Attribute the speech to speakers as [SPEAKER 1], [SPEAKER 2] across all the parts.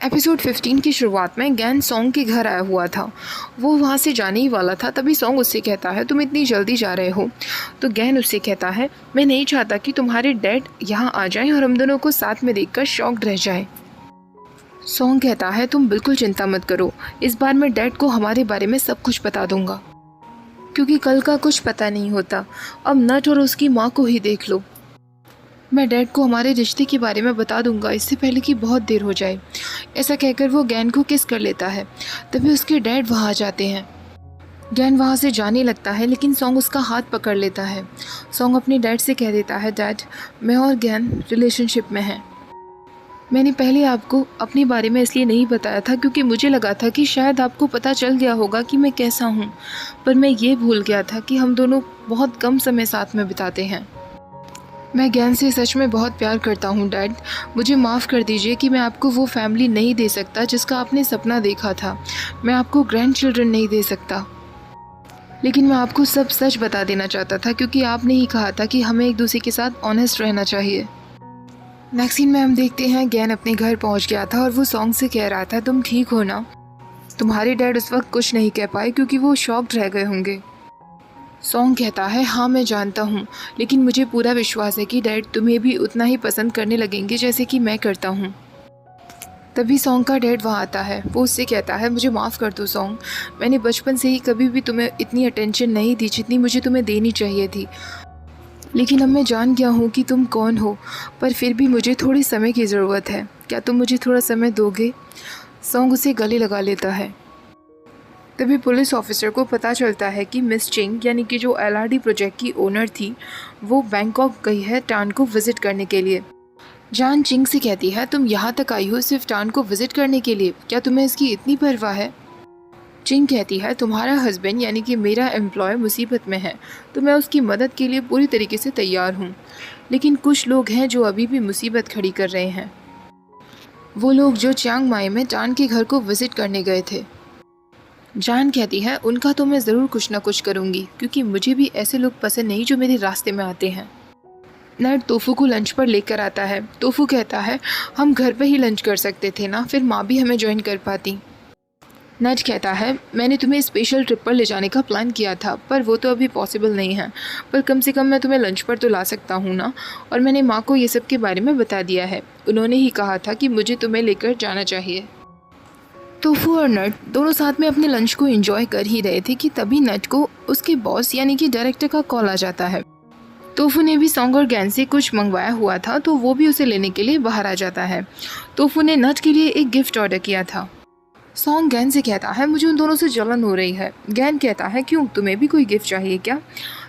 [SPEAKER 1] Episode 15 की शुरुआत में गैन सॉन्ग के घर आया हुआ था। वो वहाँ से जाने ही वाला था, तभी सॉन्ग उससे कहता है तुम इतनी जल्दी जा रहे हो। तो गैन उससे कहता है मैं नहीं चाहता कि तुम्हारे डैड यहाँ आ जाएं और हम दोनों को साथ में देखकर शॉक्ड रह जाएं। सॉन्ग कहता है तुम बिल्कुल चिंता मत करो, इस बार मैं डैड को हमारे बारे में सब कुछ बता दूंगा, क्योंकि कल का कुछ पता नहीं होता। अब नट और उसकी माँ को ही देख लो। मैं डैड को हमारे रिश्ते के बारे में बता दूंगा इससे पहले कि बहुत देर हो जाए। ऐसा कहकर वो गैन को किस कर लेता है। तभी उसके डैड वहाँ आ जाते हैं। गैन वहाँ से जाने लगता है, लेकिन सॉन्ग उसका हाथ पकड़ लेता है। सॉन्ग अपने डैड से कह देता है डैड, मैं और गैन रिलेशनशिप में हैं। मैंने पहले आपको अपने बारे में इसलिए नहीं बताया था क्योंकि मुझे लगा था कि शायद आपको पता चल गया होगा कि मैं कैसा हूँ, पर मैं ये भूल गया था कि हम दोनों बहुत कम समय साथ में बिताते हैं। मैं गैन से सच में बहुत प्यार करता हूँ डैड। मुझे माफ़ कर दीजिए कि मैं आपको वो फैमिली नहीं दे सकता जिसका आपने सपना देखा था। मैं आपको ग्रैंड चिल्ड्रन नहीं दे सकता, लेकिन मैं आपको सब सच बता देना चाहता था क्योंकि आपने ही कहा था कि हमें एक दूसरे के साथ ऑनेस्ट रहना चाहिए। नेक्स्ट सीन में हम देखते हैं गैन अपने घर पहुँच गया था और वो सॉन्ग से कह रहा था तुम ठीक हो ना। तुम्हारे डैड उस वक्त कुछ नहीं कह पाए क्योंकि वो शॉक्ड रह गए होंगे। सॉन्ग कहता है हाँ मैं जानता हूँ, लेकिन मुझे पूरा विश्वास है कि डैड तुम्हें भी उतना ही पसंद करने लगेंगे जैसे कि मैं करता हूँ। तभी सॉन्ग का डैड वहाँ आता है। वो उससे कहता है मुझे माफ़ कर दो सॉन्ग, मैंने बचपन से ही कभी भी तुम्हें इतनी अटेंशन नहीं दी जितनी मुझे तुम्हें देनी चाहिए थी, लेकिन अब मैं जान गया हूँ कि तुम कौन हो, पर फिर भी मुझे थोड़ी समय की ज़रूरत है। क्या तुम मुझे थोड़ा समय दोगे? सॉन्ग उसे गले लगा लेता है। तभी पुलिस ऑफिसर को पता चलता है कि मिस चिंग यानी कि जो LRD प्रोजेक्ट की ओनर थी वो बैंकॉक गई है टान को विज़िट करने के लिए। जान चिंग से कहती है तुम यहाँ तक आई हो सिर्फ टान को विज़िट करने के लिए, क्या तुम्हें इसकी इतनी परवाह है? चिंग कहती है तुम्हारा हस्बैंड यानी कि मेरा एम्प्लॉय मुसीबत में है तो मैं उसकी मदद के लिए पूरी तरीके से तैयार हूँ, लेकिन कुछ लोग हैं जो अभी भी मुसीबत खड़ी कर रहे हैं। वो लोग जो चियांग माई में टान के घर को विज़िट करने गए थे। जान कहती है उनका तो मैं ज़रूर कुछ ना कुछ करूँगी, क्योंकि मुझे भी ऐसे लोग पसंद नहीं जो मेरे रास्ते में आते हैं। नट तोफू को लंच पर लेकर आता है। तोफू कहता है हम घर पर ही लंच कर सकते थे ना, फिर माँ भी हमें ज्वाइन कर पाती। नट कहता है मैंने तुम्हें स्पेशल ट्रिप पर ले जाने का प्लान किया था, पर वो तो अभी पॉसिबल नहीं है, पर कम से कम मैं तुम्हें लंच पर तो ला सकता हूँ ना। और मैंने माँ को ये सब के बारे में बता दिया है, उन्होंने ही कहा था कि मुझे तुम्हें लेकर जाना चाहिए। तोफू और नट दोनों साथ में अपने लंच को एंजॉय कर ही रहे थे कि तभी नट को उसके बॉस यानी कि डायरेक्टर का कॉल आ जाता है। तोफू ने भी सॉन्ग और गैन से कुछ मंगवाया हुआ था तो वो भी उसे लेने के लिए बाहर आ जाता है। तोफू ने नट के लिए एक गिफ्ट ऑर्डर किया था। सॉन्ग गैन से कहता है मुझे उन दोनों से जलन हो रही है। गैन कहता है क्यों, तुम्हें भी कोई गिफ्ट चाहिए क्या?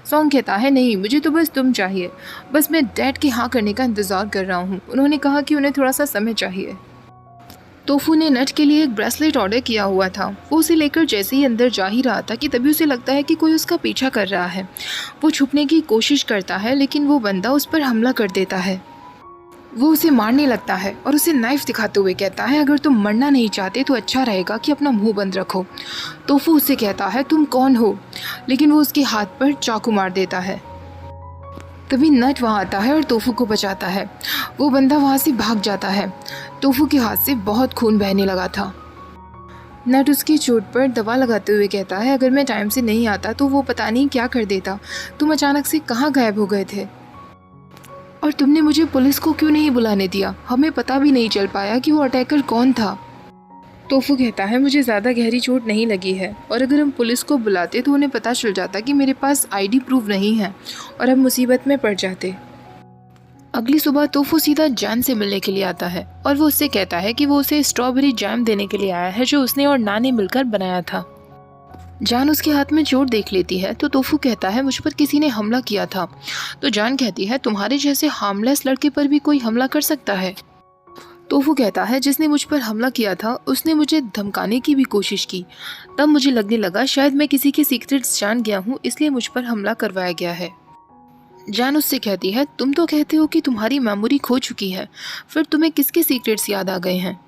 [SPEAKER 1] सॉन्ग कहता है नहीं, मुझे तो बस तुम चाहिए, बस मैं डैड के हाँ करने का इंतज़ार कर रहा हूँ, उन्होंने कहा कि उन्हें थोड़ा सा समय चाहिए। तोफू ने नट के लिए एक ब्रेसलेट ऑर्डर किया हुआ था। वो उसे लेकर जैसे ही अंदर जा ही रहा था कि तभी उसे लगता है कि कोई उसका पीछा कर रहा है। वो छुपने की कोशिश करता है, लेकिन वो बंदा उस पर हमला कर देता है। वो उसे मारने लगता है और उसे नाइफ दिखाते हुए कहता है अगर तुम मरना नहीं चाहते तो अच्छा रहेगा कि अपना मुंह बंद रखो। तोफू उससे कहता है तुम कौन हो, लेकिन वो उसके हाथ पर चाकू मार देता है। तभी नट वहाँ आता है और तोफू को बचाता है। वो बंदा वहाँ से भाग जाता है। तोफू के हाथ से बहुत खून बहने लगा था। नट उसकी चोट पर दवा लगाते हुए कहता है अगर मैं टाइम से नहीं आता तो वो पता नहीं क्या कर देता, तुम अचानक से कहाँ गायब हो गए थे, और तुमने मुझे पुलिस को क्यों नहीं बुलाने दिया, हमें पता भी नहीं चल पाया कि वो अटैकर कौन था। तोफू कहता है मुझे ज़्यादा गहरी चोट नहीं लगी है, और अगर हम पुलिस को बुलाते तो उन्हें पता चल जाता कि मेरे पास ID प्रूफ नहीं है और हम मुसीबत में पड़ जाते। अगली सुबह तोफू सीधा जान से मिलने के लिए आता है और वो उससे कहता है कि वो उसे स्ट्रॉबेरी जैम देने के लिए आया है जो उसने और ना ने मिलकर बनाया था। जान उसके हाथ में चोट देख लेती है तो तोफू कहता है मुझ पर किसी ने हमला किया था। तो जान कहती है तुम्हारे जैसे हार्मलेस लड़के पर भी कोई हमला कर सकता है। तोफू कहता है जिसने मुझ पर हमला किया था उसने मुझे धमकाने की भी कोशिश की, तब मुझे लगने लगा शायद मैं किसी के सीक्रेट्स जान गया हूँ, इसलिए मुझ पर हमला करवाया गया है। जान उससे कहती है तुम तो कहते हो कि तुम्हारी मेमोरी खो चुकी है, फिर तुम्हें किसके सीक्रेट्स याद आ गए हैं?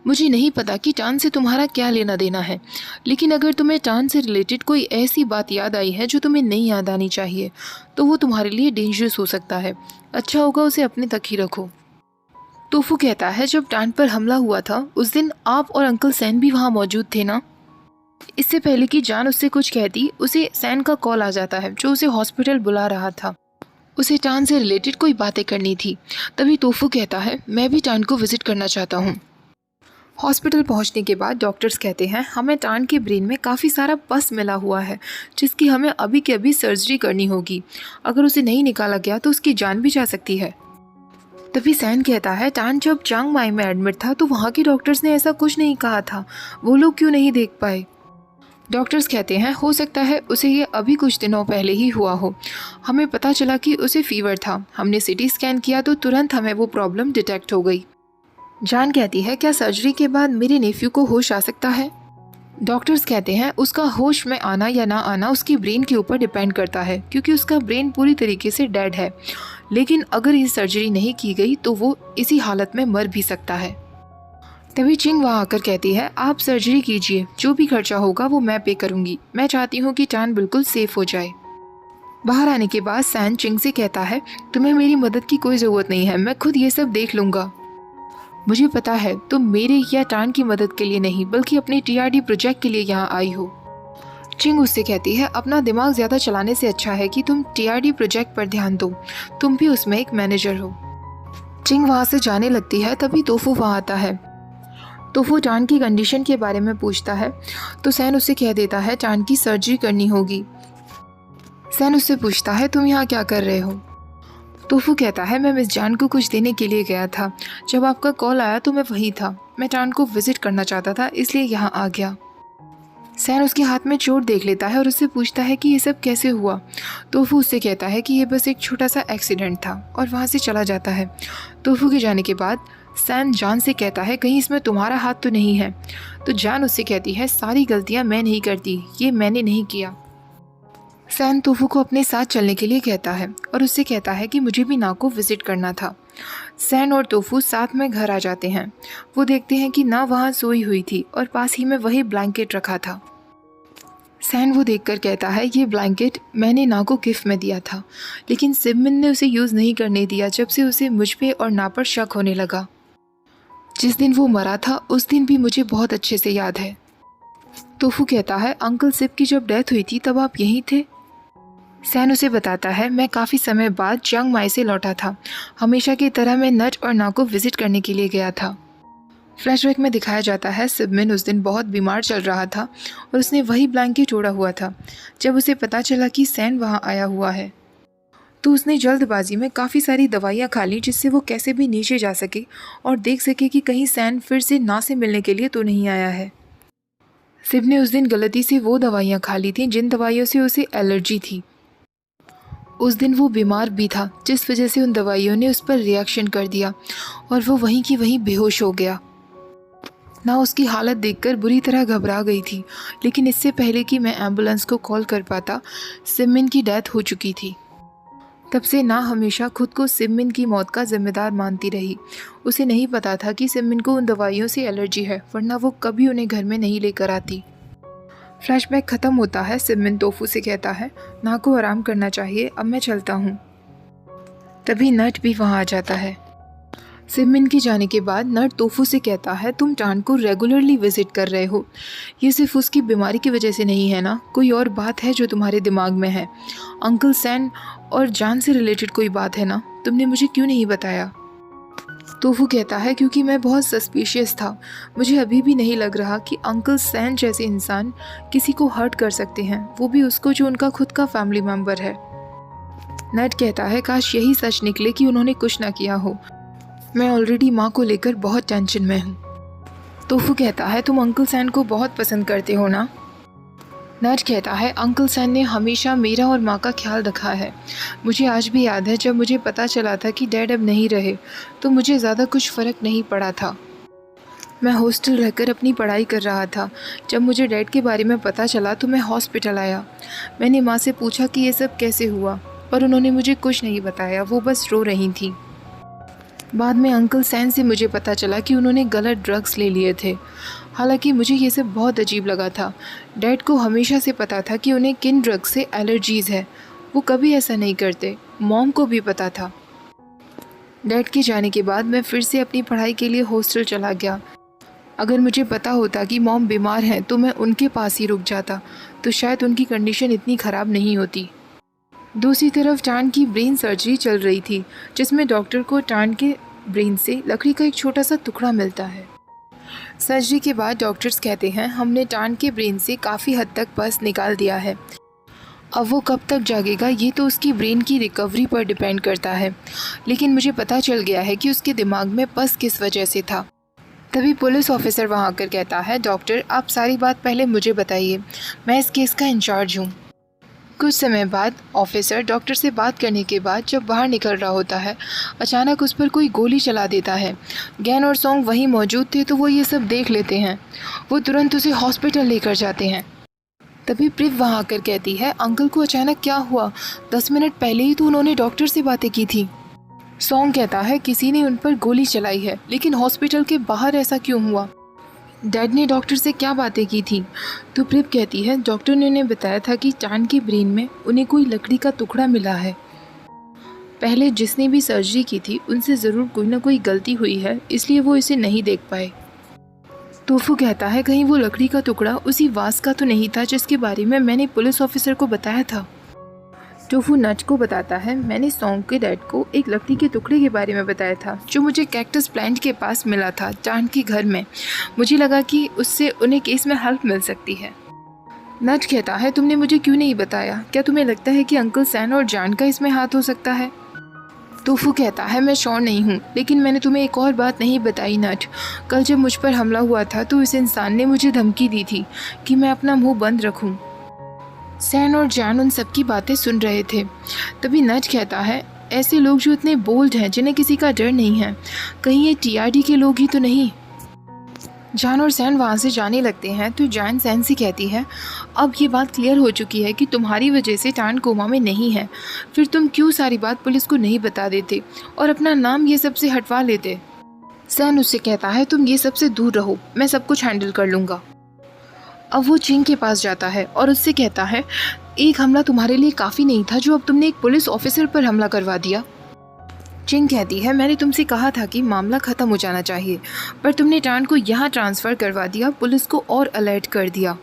[SPEAKER 1] मुझे नहीं पता कि टान से तुम्हारा क्या लेना देना है, लेकिन अगर तुम्हें टान से रिलेटेड कोई ऐसी बात याद आई है जो तुम्हें नहीं याद आनी चाहिए तो वो तुम्हारे लिए डेंजरस हो सकता है, अच्छा होगा उसे अपने तक ही रखो। तोफू कहता है जब टान पर हमला हुआ था उस दिन आप और अंकल सैन भी वहाँ मौजूद थे ना। इससे पहले कि जान उससे कुछ कहती, उसे सैन का कॉल आ जाता है जो उसे हॉस्पिटल बुला रहा था। उसे टान से रिलेटेड कोई बातें करनी थी। तभी तोफू कहता है मैं भी टान को विजिट करना चाहता हूँ। हॉस्पिटल पहुंचने के बाद डॉक्टर्स कहते हैं हमें टान के ब्रेन में काफ़ी सारा पस मिला हुआ है जिसकी हमें अभी के अभी सर्जरी करनी होगी। अगर उसे नहीं निकाला गया तो उसकी जान भी जा सकती है। तभी सैन कहता है टान जब चांग माई में एडमिट था तो वहाँ के डॉक्टर्स ने ऐसा कुछ नहीं कहा था, वो लोग क्यों नहीं देख पाए। डॉक्टर्स कहते हैं हो सकता है उसे ये अभी कुछ दिनों पहले ही हुआ हो। हमें पता चला कि उसे फीवर था, हमने सिटी स्कैन किया तो तुरंत हमें वो प्रॉब्लम डिटेक्ट हो गई। जान कहती है क्या सर्जरी के बाद मेरे नेफ्यू को होश आ सकता है। डॉक्टर्स कहते हैं उसका होश में आना या ना आना उसकी ब्रेन के ऊपर डिपेंड करता है क्योंकि उसका ब्रेन पूरी तरीके से डेड है। लेकिन अगर ये सर्जरी नहीं की गई तो वो इसी हालत में मर भी सकता है। तभी चिंग वहाँ आकर कहती है आप सर्जरी कीजिए, जो भी खर्चा होगा वो मैं पे करूँगी। मैं चाहती हूँ कि टान बिल्कुल सेफ हो जाए। बाहर आने के बाद सैन चिंग से कहता है तुम्हें मेरी मदद की कोई ज़रूरत नहीं है, मैं खुद ये सब देख लूँगा। मुझे पता है तुम मेरे या टान की मदद के लिए नहीं बल्कि अपने टीआरडी प्रोजेक्ट के लिए यहाँ आई हो। चिंग उससे कहती है अपना दिमाग ज़्यादा चलाने से अच्छा है कि तुम टीआरडी प्रोजेक्ट पर ध्यान दो, तुम भी उसमें एक मैनेजर हो। चिंग वहाँ से जाने लगती है तभी तोफू वहाँ आता है। तोफू टान की कंडीशन के बारे में पूछता है तो सैन उससे कह देता है टान की सर्जरी करनी होगी। सैन उससे पूछता है तुम यहाँ क्या कर रहे हो। तोफू कहता है मैं मिस जान को कुछ देने के लिए गया था, जब आपका कॉल आया तो मैं वहीं था। मैं टान को विजिट करना चाहता था इसलिए यहाँ आ गया। सैन उसके हाथ में चोट देख लेता है और उससे पूछता है कि ये सब कैसे हुआ। तोफू उससे कहता है कि ये बस एक छोटा सा एक्सीडेंट था और वहाँ से चला जाता है। तोफू के जाने के बाद सैन जान से कहता है कहीं इसमें तुम्हारा हाथ तो नहीं है। तो जान उससे कहती है सारी गलतियाँ मैं नहीं करती, ये मैंने नहीं किया। सैन तोफू को अपने साथ चलने के लिए कहता है और उससे कहता है कि मुझे भी ना को विजिट करना था। सैन और तोफू साथ में घर आ जाते हैं। वो देखते हैं कि ना वहाँ सोई हुई थी और पास ही में वही ब्लैंकेट रखा था। सैन वो देखकर कहता है ये ब्लैंकेट मैंने ना को गिफ्ट में दिया था, लेकिन सिममिन ने उसे यूज़ नहीं करने दिया जब से उसे मुझ पे और ना पर शक होने लगा। जिस दिन वो मरा था उस दिन भी मुझे बहुत अच्छे से याद है। तोफू कहता है अंकल सिप की जब डेथ हुई थी तब आप यहीं थे। सैन उसे बताता है मैं काफ़ी समय बाद चियांग माई से लौटा था, हमेशा की तरह मैं नट और ना को विजिट करने के लिए गया था। फ्लैशबैक में दिखाया जाता है सिबमिन उस दिन बहुत बीमार चल रहा था और उसने वही ब्लैंकेट ओढ़ा हुआ था। जब उसे पता चला कि सैन वहाँ आया हुआ है तो उसने जल्दबाजी में काफ़ी सारी दवाइयाँ खा ली जिससे वो कैसे भी नीचे जा सके और देख सके कि कहीं सैन फिर से ना से मिलने के लिए तो नहीं आया है। सिब ने उस दिन गलती से वो दवाइयाँ खा ली थी जिन दवाइयों से उसे एलर्जी थी। उस दिन वो बीमार भी था जिस वजह से उन दवाइयों ने उस पर रिएक्शन कर दिया और वो वहीं की वहीं बेहोश हो गया। ना उसकी हालत देखकर बुरी तरह घबरा गई थी, लेकिन इससे पहले कि मैं एम्बुलेंस को कॉल कर पाता सिममिन की डेथ हो चुकी थी। तब से ना हमेशा खुद को सिममिन की मौत का जिम्मेदार मानती रही। उसे नहीं पता था कि सिममिन को उन दवाइयों से एलर्जी है, वरना वो कभी उन्हें घर में नहीं लेकर आती। फ्लैशबैक ख़त्म होता है। सिममिन तोफू से कहता है ना को आराम करना चाहिए, अब मैं चलता हूँ। तभी नट भी वहाँ आ जाता है। सिममिन के जाने के बाद नट तोफू से कहता है तुम टान को रेगुलरली विजिट कर रहे हो, ये सिर्फ उसकी बीमारी की वजह से नहीं है ना, कोई और बात है जो तुम्हारे दिमाग में है। अंकल सैन और जान से रिलेटेड कोई बात है ना, तुमने मुझे क्यों नहीं बताया। तोफू कहता है क्योंकि मैं बहुत सस्पिशियस था, मुझे अभी भी नहीं लग रहा कि अंकल सैन जैसे इंसान किसी को हर्ट कर सकते हैं, वो भी उसको जो उनका खुद का फैमिली मेम्बर है। नट कहता है काश यही सच निकले कि उन्होंने कुछ ना किया हो, मैं ऑलरेडी माँ को लेकर बहुत टेंशन में हूँ। तोफू कहता है तुम अंकल सैन को बहुत पसंद करते हो ना। नट कहता है अंकल सैन ने हमेशा मेरा और माँ का ख्याल रखा है। मुझे आज भी याद है जब मुझे पता चला था कि डैड अब नहीं रहे तो मुझे ज़्यादा कुछ फ़र्क नहीं पड़ा था। मैं हॉस्टल रहकर अपनी पढ़ाई कर रहा था। जब मुझे डैड के बारे में पता चला तो मैं हॉस्पिटल आया। मैंने माँ से पूछा कि ये सब कैसे हुआ, पर उन्होंने मुझे कुछ नहीं बताया, वो बस रो रही थी। बाद में अंकल सैन से मुझे पता चला कि उन्होंने गलत ड्रग्स ले लिए थे। हालांकि मुझे ये सब बहुत अजीब लगा था। डैड को हमेशा से पता था कि उन्हें किन ड्रग्स से एलर्जीज़ है, वो कभी ऐसा नहीं करते। मॉम को भी पता था। डैड के जाने के बाद मैं फिर से अपनी पढ़ाई के लिए हॉस्टल चला गया। अगर मुझे पता होता कि मॉम बीमार हैं तो मैं उनके पास ही रुक जाता, तो शायद उनकी कंडीशन इतनी ख़राब नहीं होती। दूसरी तरफ टान की ब्रेन सर्जरी चल रही थी, जिसमें डॉक्टर को टान के ब्रेन से लकड़ी का एक छोटा सा टुकड़ा मिलता है। सर्जरी के बाद डॉक्टर्स कहते हैं हमने टान के ब्रेन से काफ़ी हद तक पस निकाल दिया है। अब वो कब तक जागेगा ये तो उसकी ब्रेन की रिकवरी पर डिपेंड करता है, लेकिन मुझे पता चल गया है कि उसके दिमाग में पस किस वजह से था। तभी पुलिस ऑफिसर वहाँ आकर कहता है डॉक्टर आप सारी बात पहले मुझे बताइए, मैं इस केस का इंचार्ज हूँ। कुछ समय बाद ऑफिसर डॉक्टर से बात करने के बाद जब बाहर निकल रहा होता है, अचानक उस पर कोई गोली चला देता है। गैन और सॉन्ग वहीं मौजूद थे तो वो ये सब देख लेते हैं। वो तुरंत उसे हॉस्पिटल लेकर जाते हैं। तभी प्रिव वहाँ आकर कहती है अंकल को अचानक क्या हुआ, 10 मिनट पहले ही तो उन्होंने डॉक्टर से बातें की थी। सॉन्ग कहता है किसी ने उन पर गोली चलाई है, लेकिन हॉस्पिटल के बाहर ऐसा क्यों हुआ? डैड ने डॉक्टर से क्या बातें की थी? तो प्रिव कहती है डॉक्टर ने उन्हें बताया था कि टान के ब्रेन में उन्हें कोई लकड़ी का टुकड़ा मिला है। पहले जिसने भी सर्जरी की थी उनसे ज़रूर कोई ना कोई गलती हुई है, इसलिए वो इसे नहीं देख पाए। तोफू कहता है कहीं वो लकड़ी का टुकड़ा उसी वास का तो नहीं था जिसके बारे में मैंने पुलिस ऑफिसर को बताया था। टोफू नट को बताता है मैंने सॉन्ग के डैड को एक लकड़ी के टुकड़े के बारे में बताया था जो मुझे कैक्टस प्लांट के पास मिला था टान के घर में। मुझे लगा कि उससे उन्हें केस में हेल्प मिल सकती है। नट कहता है तुमने मुझे क्यों नहीं बताया, क्या तुम्हें लगता है कि अंकल सैन और जान का इसमें हाथ हो सकता है? तोफू कहता है मैं श्योर नहीं हूँ, लेकिन मैंने तुम्हें एक और बात नहीं बताई नट। कल जब मुझ पर हमला हुआ था तो इस इंसान ने मुझे धमकी दी थी कि मैं अपना मुंह बंद रखूँ। सैन और जान उन सबकी बातें सुन रहे थे। तभी नट कहता है ऐसे लोग जो इतने बोल्ड हैं, जिन्हें किसी का डर नहीं है, कहीं ये टीआरडी के लोग ही तो नहीं? जान और सैन वहाँ से जाने लगते हैं तो जान सैन से कहती है अब ये बात क्लियर हो चुकी है कि तुम्हारी वजह से टान कोमा में नहीं है, फिर तुम क्यों सारी बात पुलिस को नहीं बता देते और अपना नाम ये सब से हटवा लेते? सैन उससे कहता है तुम ये सब से दूर रहो, मैं सब कुछ हैंडल कर लूँगा। अब वो चिंग के पास जाता है और उससे कहता है एक हमला तुम्हारे लिए काफ़ी नहीं था जो अब तुमने एक पुलिस ऑफिसर पर हमला करवा दिया। चिंग कहती है मैंने तुमसे कहा था कि मामला ख़त्म हो जाना चाहिए, पर तुमने टान को यहाँ ट्रांसफ़र करवा दिया, पुलिस को और अलर्ट कर दिया।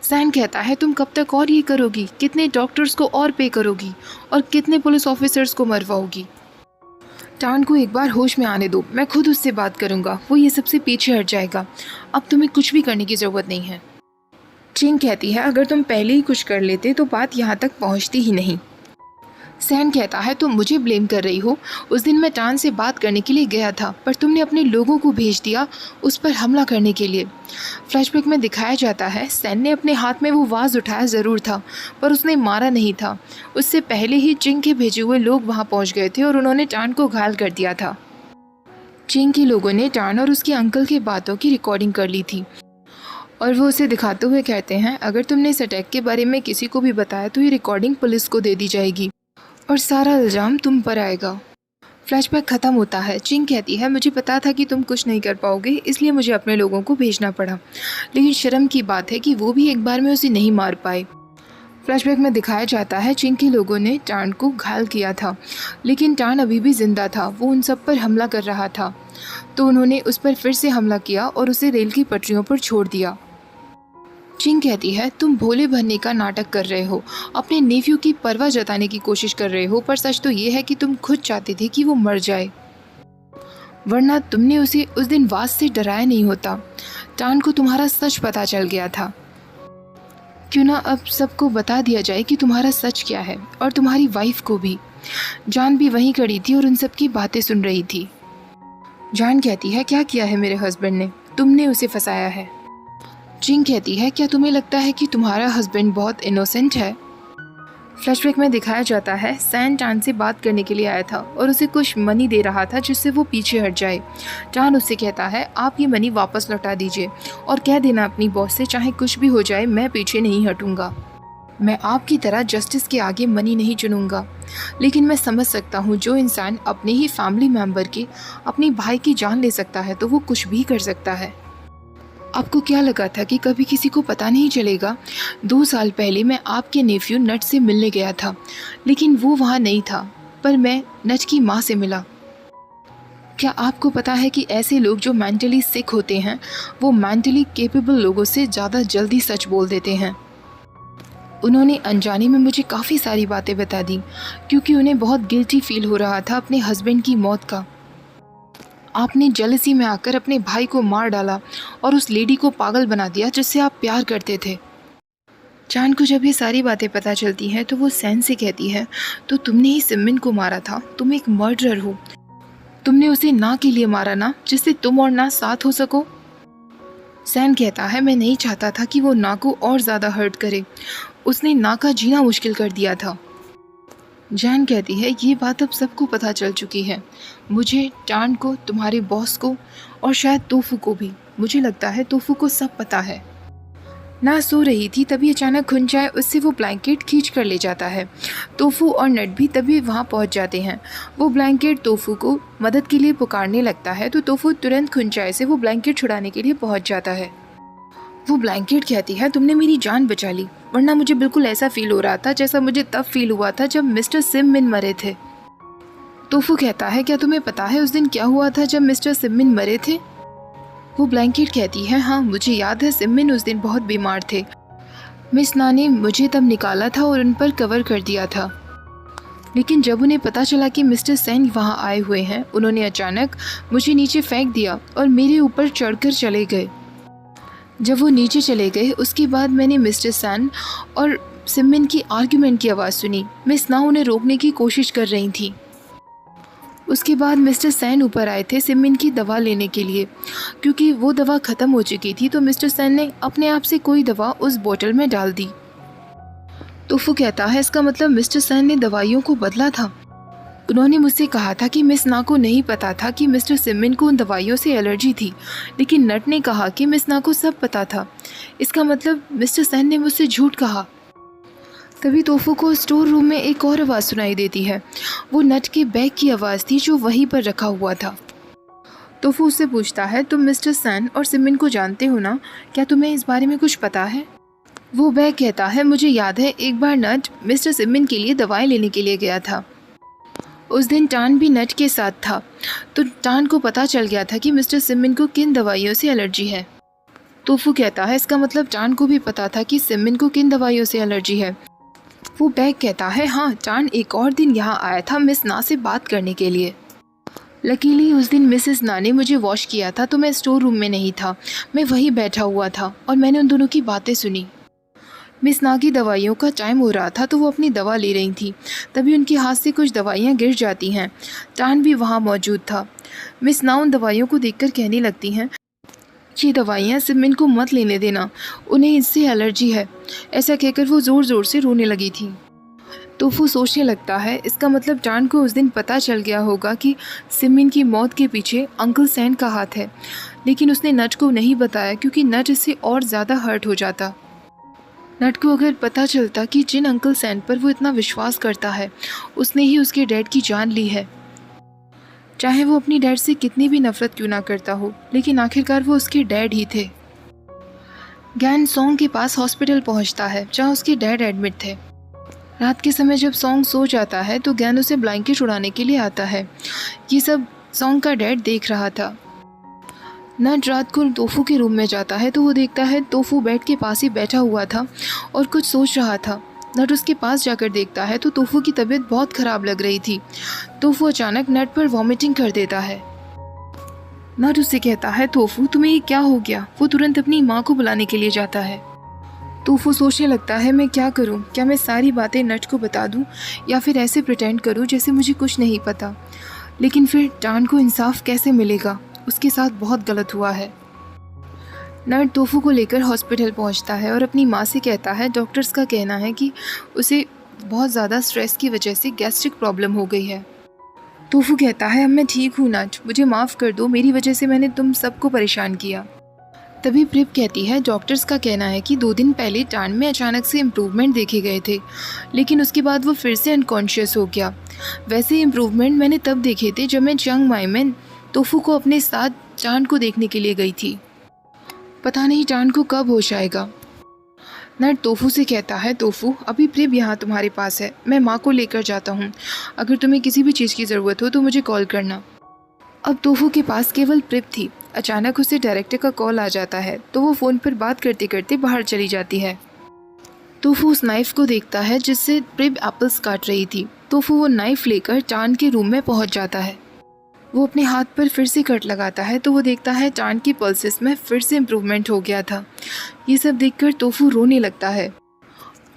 [SPEAKER 1] सैन कहता है तुम कब तक और ये करोगी, कितने डॉक्टर्स को और पे करोगी और कितने पुलिस ऑफिसर्स को मरवाओगी? टान को एक बार होश में आने दो, मैं खुद उससे बात करूँगा, वो ये सबसे पीछे हट जाएगा। अब तुम्हें कुछ भी करने की ज़रूरत नहीं है। चिंग कहती है अगर तुम पहले ही कुछ कर लेते तो बात यहाँ तक पहुँचती ही नहीं। सैन कहता है तुम मुझे ब्लेम कर रही हो, उस दिन मैं टान से बात करने के लिए गया था पर तुमने अपने लोगों को भेज दिया उस पर हमला करने के लिए। फ्लैशबैक में दिखाया जाता है सैन ने अपने हाथ में वो वाज उठाया ज़रूर था पर उसने मारा नहीं था। उससे पहले ही चिंग के भेजे हुए लोग वहाँ पहुँच गए थे और उन्होंने टान को घायल कर दिया था। चिंग के लोगों ने टान और उसके अंकल की बातों की रिकॉर्डिंग कर ली थी और वो उसे दिखाते हुए कहते हैं अगर तुमने इस अटैक के बारे में किसी को भी बताया तो ये रिकॉर्डिंग पुलिस को दे दी जाएगी और सारा इल्ज़ाम तुम पर आएगा। फ्लैशबैक ख़त्म होता है। चिंग कहती है मुझे पता था कि तुम कुछ नहीं कर पाओगे, इसलिए मुझे अपने लोगों को भेजना पड़ा, लेकिन शर्म की बात है कि वो भी एक बार में उसे नहीं मार पाए। फ्लैशबैक में दिखाया जाता है चिंग के लोगों ने टान को घायल किया था, लेकिन टान अभी भी ज़िंदा था, वो उन सब पर हमला कर रहा था, तो उन्होंने उस पर फिर से हमला किया और उसे रेल की पटरियों पर छोड़ दिया। चिंग कहती है तुम भोले बनने का नाटक कर रहे हो, अपने नेफ्यू की परवाह जताने की कोशिश कर रहे हो, पर सच तो ये है कि तुम खुद चाहते थे कि वो मर जाए, वरना तुमने उसे उस दिन वास से डराया नहीं होता। टान को तुम्हारा सच पता चल गया था। क्यों ना अब सबको बता दिया जाए कि तुम्हारा सच क्या है, और तुम्हारी वाइफ को भी। जान भी वहीं खड़ी थी और उन सब की बातें सुन रही थी। जान कहती है क्या किया है मेरे हस्बैंड ने, तुमने उसे फंसाया है। चिंग कहती है क्या तुम्हें लगता है कि तुम्हारा हस्बैंड बहुत इनोसेंट है? फ्लैशबैक में दिखाया जाता है सैन टान से बात करने के लिए आया था और उसे कुछ मनी दे रहा था जिससे वो पीछे हट जाए। टान उससे कहता है आप ये मनी वापस लौटा दीजिए और कह देना अपनी बॉस से चाहे कुछ भी हो जाए मैं पीछे नहीं हटूंगा। मैं आपकी तरह जस्टिस के आगे मनी नहीं चुनूंगा, लेकिन मैं समझ सकता हूँ जो इंसान अपने ही फैमिली मेम्बर की, अपनी भाई की जान ले सकता है तो वो कुछ भी कर सकता है। आपको क्या लगा था कि कभी किसी को पता नहीं चलेगा? 2 साल पहले मैं आपके नेफ्यू नट से मिलने गया था, लेकिन वो वहाँ नहीं था। पर मैं नट की माँ से मिला। क्या आपको पता है कि ऐसे लोग जो मेंटली सिक होते हैं वो मेंटली केपेबल लोगों से ज़्यादा जल्दी सच बोल देते हैं। उन्होंने अनजाने में मुझे काफ़ी सारी बातें बता दी क्योंकि उन्हें बहुत गिल्टी फील हो रहा था अपने हस्बैंड की मौत का। आपने जेलसी में आकर अपने भाई को मार डाला और उस लेडी को पागल बना दिया जिससे आप प्यार करते थे। चान को जब ये सारी बातें पता चलती हैं तो वो सैन से कहती है, तो तुमने ही सिमिन को मारा था, तुम एक मर्डरर हो। तुमने उसे ना के लिए मारा ना, जिससे तुम और ना साथ हो सको। सैन कहता है, मैं नहीं चाहता था कि वो ना को और ज़्यादा हर्ट करे, उसने ना का जीना मुश्किल कर दिया था। जैन कहती है, ये बात अब सबको पता चल चुकी है, मुझे, टान को, तुम्हारे बॉस को और शायद तोफू को भी। मुझे लगता है तोफू को सब पता है। ना सो रही थी तभी अचानक खुंचाए उससे वो ब्लैंकेट खींच कर ले जाता है। तोफू और नट भी तभी वहाँ पहुँच जाते हैं। वो ब्लैंकेट तोफू को मदद के लिए पुकारने लगता है तो तोफू तुरंत खुंचाए से वो ब्लैंकेट छुड़ाने के लिए पहुँच जाता है। वो ब्लैंकेट कहती है, तुमने मेरी जान बचा ली, वरना मुझे बिल्कुल ऐसा फील हो रहा था जैसा मुझे तब फील हुआ था जब मिस्टर सिमिन मरे थे। तोफू कहता है, क्या तुम्हें पता है उस दिन क्या हुआ था जब मिस्टर सिमिन मरे थे? वो ब्लैंकेट कहती है, हाँ मुझे याद है, सिमिन उस दिन बहुत बीमार थे। मिस ना ने मुझे तब निकाला था और उन पर कवर कर दिया था, लेकिन जब उन्हें पता चला कि मिस्टर सेन वहाँ आए हुए हैं, उन्होंने अचानक मुझे नीचे फेंक दिया और मेरे ऊपर चढ़कर चले गए। जब वो नीचे चले गए उसके बाद मैंने मिस्टर सैन और सिमिन की आर्ग्यूमेंट की आवाज़ सुनी। मिस ना उन्हें रोकने की कोशिश कर रही थी। उसके बाद मिस्टर सैन ऊपर आए थे सिमिन की दवा लेने के लिए, क्योंकि वो दवा ख़त्म हो चुकी थी तो मिस्टर सैन ने अपने आप से कोई दवा उस बोतल में डाल दी। तोफू कहता है, इसका मतलब मिस्टर सैन ने दवाइयों को बदला था। उन्होंने मुझसे कहा था कि मिस ना को नहीं पता था कि मिस्टर सिमिन को उन दवाइयों से एलर्जी थी, लेकिन नट ने कहा कि मिस ना को सब पता था। इसका मतलब मिस्टर सैन ने मुझसे झूठ कहा। तभी तोफू को स्टोर रूम में एक और आवाज़ सुनाई देती है। वो नट के बैग की आवाज़ थी जो वहीं पर रखा हुआ था। तोफू उससे पूछता है, तुम मिस्टर सैन और सिमिन को जानते हो ना, क्या तुम्हें इस बारे में कुछ पता है? वो बैग कहता है, मुझे याद है एक बार नट मिस्टर सिमिन के लिए दवाएं लेने के लिए गया था। उस दिन टान भी नट के साथ था, तो टान को पता चल गया था कि मिस्टर सिमिन को किन दवाइयों से एलर्जी है। तोफू कहता है, इसका मतलब टान को भी पता था कि सिमिन को किन दवाइयों से एलर्जी है। वो बैग कहता है, हाँ टान एक और दिन यहाँ आया था मिस ना से बात करने के लिए। लकीली उस दिन मिसेस ना ने मुझे वॉश किया था तो मैं स्टोर रूम में नहीं था, मैं वहीं बैठा हुआ था और मैंने उन दोनों की बातें सुनी। मिस ना की दवाइयों का टाइम हो रहा था तो वो अपनी दवा ले रही थी, तभी उनके हाथ से कुछ दवाइयाँ गिर जाती हैं। टान भी वहाँ मौजूद था। मिस ना उन दवाइयों को देखकर कहने लगती हैं, ये दवाइयाँ सिमिन को मत लेने देना, उन्हें इससे एलर्जी है। ऐसा कहकर वो ज़ोर ज़ोर से रोने लगी थी। तोफू सोचने लगता है, इसका मतलब टान को उस दिन पता चल गया होगा कि सिमिन की मौत के पीछे अंकल सैन का हाथ है, लेकिन उसने नट को नहीं बताया क्योंकि नट इससे और ज़्यादा हर्ट हो जाता। नट को अगर पता चलता कि जिन अंकल सैन पर वो इतना विश्वास करता है उसने ही उसके डैड की जान ली है, चाहे वो अपनी डैड से कितनी भी नफरत क्यों ना करता हो, लेकिन आखिरकार वो उसके डैड ही थे। गैन सॉन्ग के पास हॉस्पिटल पहुंचता है जहां उसके डैड एडमिट थे। रात के समय जब सॉन्ग सो जाता है तो गैन उसे ब्लैंकेट उड़ाने के लिए आता है। ये सब सॉन्ग का डैड देख रहा था। नट रात को तोफू के रूम में जाता है तो वो देखता है तोफू बेड के पास ही बैठा हुआ था और कुछ सोच रहा था। नट उसके पास जाकर देखता है तो तोफू की तबीयत बहुत ख़राब लग रही थी। तोफू अचानक नट पर वॉमिटिंग कर देता है। नट उससे कहता है, तोफू तुम्हें ये क्या हो गया? वो तुरंत अपनी माँ को बुलाने के लिए जाता है। तोफू सोचने लगता है, मैं क्या करूं? क्या मैं सारी बातें नट को बता दूं या फिर ऐसे प्रिटेंड करूं जैसे मुझे कुछ नहीं पता? लेकिन फिर टान को इंसाफ कैसे मिलेगा? उसके साथ बहुत गलत हुआ है। नट तोफू को लेकर हॉस्पिटल पहुंचता है और अपनी माँ से कहता है डॉक्टर्स का कहना है कि उसे बहुत ज़्यादा स्ट्रेस की वजह से गैस्ट्रिक प्रॉब्लम हो गई है। तोफू कहता है, अब मैं ठीक हूँ नट, मुझे माफ़ कर दो, मेरी वजह से मैंने तुम सबको परेशान किया। तभी प्रिप कहती है डॉक्टर्स का कहना है कि 2 दिन पहले टान में अचानक से इम्प्रूवमेंट देखे गए थे, लेकिन उसके बाद वो फिर से अनकॉन्शियस हो गया। वैसे इम्प्रूवमेंट मैंने तब देखे थे जब मैं चियांग माई में तोफू को अपने साथ टान को देखने के लिए गई थी। पता नहीं टान को कब होश आएगा। नट तोफू से कहता है, तोफू अभी प्रिप यहाँ तुम्हारे पास है, मैं माँ को लेकर जाता हूँ। अगर तुम्हें किसी भी चीज़ की ज़रूरत हो तो मुझे कॉल करना। अब तोफू के पास केवल प्रिप थी। अचानक उसे डायरेक्टर का कॉल आ जाता है तो वो फ़ोन पर बात करते करते बाहर चली जाती है। तोफू उस नाइफ़ को देखता है जिससे प्रिप एप्पल्स काट रही थी। तोफू वो नाइफ़ लेकर चांद के रूम में पहुंच जाता है। वो अपने हाथ पर फिर से कट लगाता है तो वो देखता है चांद की पल्सेस में फिर से इम्प्रूवमेंट हो गया था। ये सब देखकर तोफू रोने लगता है।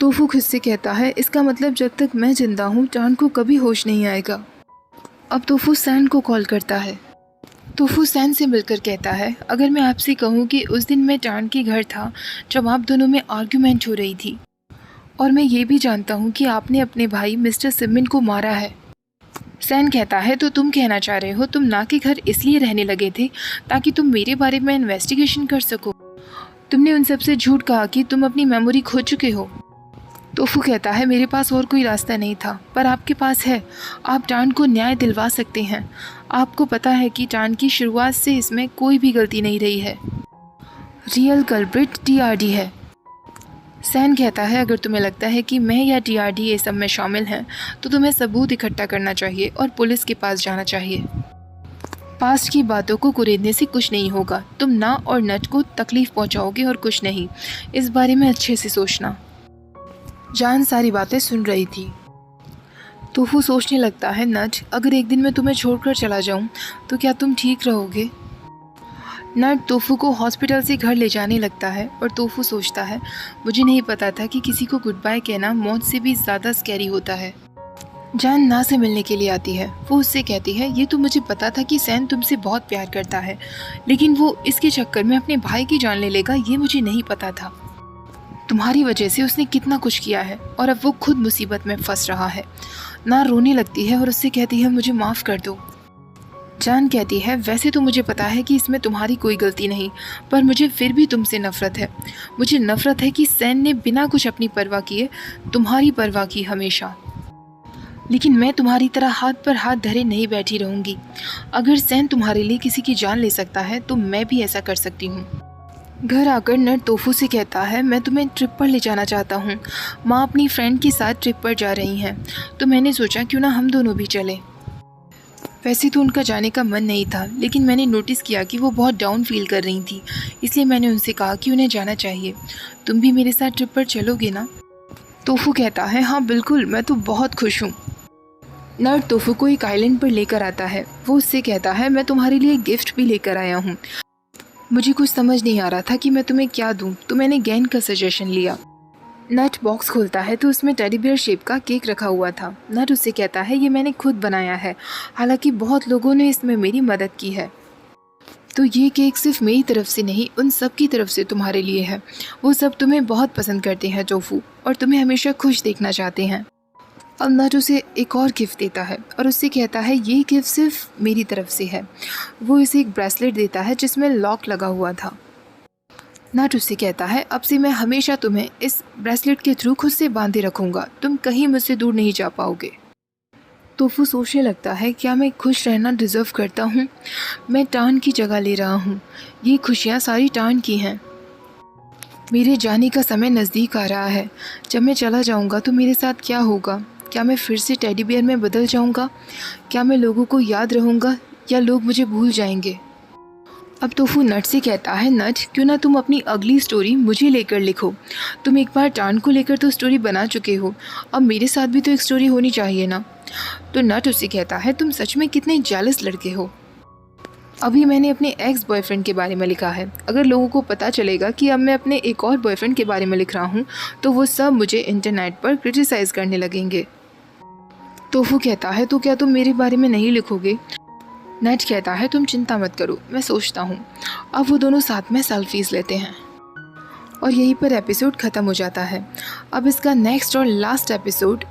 [SPEAKER 1] तोफू खुद से कहता है, इसका मतलब जब तक मैं जिंदा हूँ चांद को कभी होश नहीं आएगा। अब तोफू सैन को कॉल करता है। तोफू सैन से मिलकर कहता है, अगर मैं आपसे कहूँ कि उस दिन मैं चांद के घर था जब आप दोनों में आर्ग्यूमेंट हो रही थी, और मैं ये भी जानता हूँ कि आपने अपने भाई मिस्टर सिमिन को मारा है। सैन कहता है, तो तुम कहना चाह रहे हो तुम ना के घर इसलिए रहने लगे थे ताकि तुम मेरे बारे में इन्वेस्टिगेशन कर सको। तुमने उन सबसे झूठ कहा कि तुम अपनी मेमोरी खो चुके हो। तोफू कहता है, मेरे पास और कोई रास्ता नहीं था, पर आपके पास है। आप चांद को न्याय दिलवा सकते हैं। आपको पता है कि चांद की शुरुआत से इसमें कोई भी गलती नहीं रही है। रियल कल्प्रिट टीआरडी है। सैन कहता है, अगर तुम्हें लगता है कि मैं या टीआरडी ये सब में शामिल हैं तो तुम्हें सबूत इकट्ठा करना चाहिए और पुलिस के पास जाना चाहिए। पास्ट की बातों को कुरेदने से कुछ नहीं होगा। तुम ना और नट को तकलीफ पहुंचाओगे और कुछ नहीं। इस बारे में अच्छे से सोचना। जान सारी बातें सुन रही थी। तोफू सोचने लगता है, नट अगर एक दिन मैं तुम्हें छोड़कर चला जाऊं तो क्या तुम ठीक रहोगे? नट तोफू को हॉस्पिटल से घर ले जाने लगता है और तोफू सोचता है, मुझे नहीं पता था कि किसी को गुड बाय कहना मौत से भी ज़्यादा स्कैरी होता है। जान ना से मिलने के लिए आती है। वो उससे कहती है, ये तो मुझे पता था कि सैन तुमसे बहुत प्यार करता है, लेकिन वो इसके चक्कर में अपने भाई की जान ले लेगा ये मुझे नहीं पता था। तुम्हारी वजह से उसने कितना कुछ किया है और अब वो खुद मुसीबत में फंस रहा है। ना रोने लगती है और उससे कहती है, मुझे माफ़ कर दो। जान कहती है, वैसे तो मुझे पता है कि इसमें तुम्हारी कोई गलती नहीं, पर मुझे फिर भी तुमसे नफ़रत है। मुझे नफ़रत है कि सैन ने बिना कुछ अपनी परवाह किए तुम्हारी परवाह की हमेशा। लेकिन मैं तुम्हारी तरह हाथ पर हाथ धरे नहीं बैठी रहूँगी। अगर सैन तुम्हारे लिए किसी की जान ले सकता है तो मैं भी ऐसा कर सकती हूँ। घर आकर नट तोफू से कहता है, मैं तुम्हें ट्रिप पर ले जाना चाहता हूँ। माँ अपनी फ्रेंड के साथ ट्रिप पर जा रही हैं, तो मैंने सोचा क्यों ना हम दोनों भी चलें। वैसे तो उनका जाने का मन नहीं था, लेकिन मैंने नोटिस किया कि वो बहुत डाउन फील कर रही थी, इसलिए मैंने उनसे कहा कि उन्हें जाना चाहिए। तुम भी मेरे साथ ट्रिप पर चलोगे ना? तोफू कहता है, हाँ बिल्कुल, मैं तो बहुत खुश हूँ। नट तोफू को एक आइलैंड पर लेकर आता है। वो उससे कहता है, मैं तुम्हारे लिए गिफ्ट भी लेकर आया हूँ। मुझे कुछ समझ नहीं आ रहा था कि मैं तुम्हें क्या दूँ, तो मैंने गैन का सजेशन लिया। नट बॉक्स खोलता है तो उसमें टेडी बियर शेप का केक रखा हुआ था। नट उससे कहता है, ये मैंने खुद बनाया है, हालांकि बहुत लोगों ने इसमें मेरी मदद की है। तो ये केक सिर्फ मेरी तरफ से नहीं, उन सब की तरफ से तुम्हारे लिए है। वो सब तुम्हें बहुत पसंद करते हैं टोफू, और तुम्हें हमेशा खुश देखना चाहते हैं। अब नट उसे एक और गिफ्ट देता है और उससे कहता है, ये गिफ्ट सिर्फ मेरी तरफ से है। वो इसे एक ब्रेसलेट देता है जिसमें लॉक लगा हुआ था। नट उससे कहता है, अब से मैं हमेशा तुम्हें इस ब्रेसलेट के थ्रू खुद से बांधे रखूँगा, तुम कहीं मुझसे दूर नहीं जा पाओगे। तोफू सोचने लगता है, क्या मैं खुश रहना डिज़र्व करता हूँ? मैं टान की जगह ले रहा हूँ। ये खुशियाँ सारी टान की हैं। मेरे जाने का समय नज़दीक आ रहा है। जब मैं चला जाऊँगा तो मेरे साथ क्या होगा? क्या मैं फिर से टेडी बियर में बदल जाऊँगा? क्या मैं लोगों को याद रहूँगा या लोग मुझे भूल जाएंगे? अब तोफू नट से कहता है, नट क्यों ना तुम अपनी अगली स्टोरी मुझे लेकर लिखो। तुम एक बार टान को लेकर तो स्टोरी बना चुके हो, अब मेरे साथ भी तो एक स्टोरी होनी चाहिए ना। तो नट उससे कहता है, तुम सच में कितने जेलस लड़के हो। अभी मैंने अपने एक्स बॉयफ्रेंड के बारे में लिखा है। अगर लोगों को पता चलेगा कि अब मैं अपने एक और बॉयफ्रेंड के बारे में लिख रहा हूँ तो वो सब मुझे इंटरनेट पर क्रिटिसाइज़ करने लगेंगे। तोफू कहता है, तो क्या तुम मेरे बारे में नहीं लिखोगे? नट कहता है, तुम चिंता मत करो, मैं सोचता हूँ। अब वो दोनों साथ में सेल्फीज़ लेते हैं और यहीं पर एपिसोड ख़त्म हो जाता है। अब इसका नेक्स्ट और लास्ट एपिसोड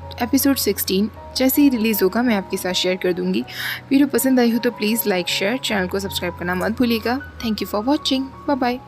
[SPEAKER 1] 16 जैसे ही रिलीज़ होगा मैं आपके साथ शेयर कर दूँगी। वीडियो पसंद आई हो तो प्लीज़ लाइक शेयर, चैनल को सब्सक्राइब करना मत भूलिएगा। Thank you for watching. Bye bye.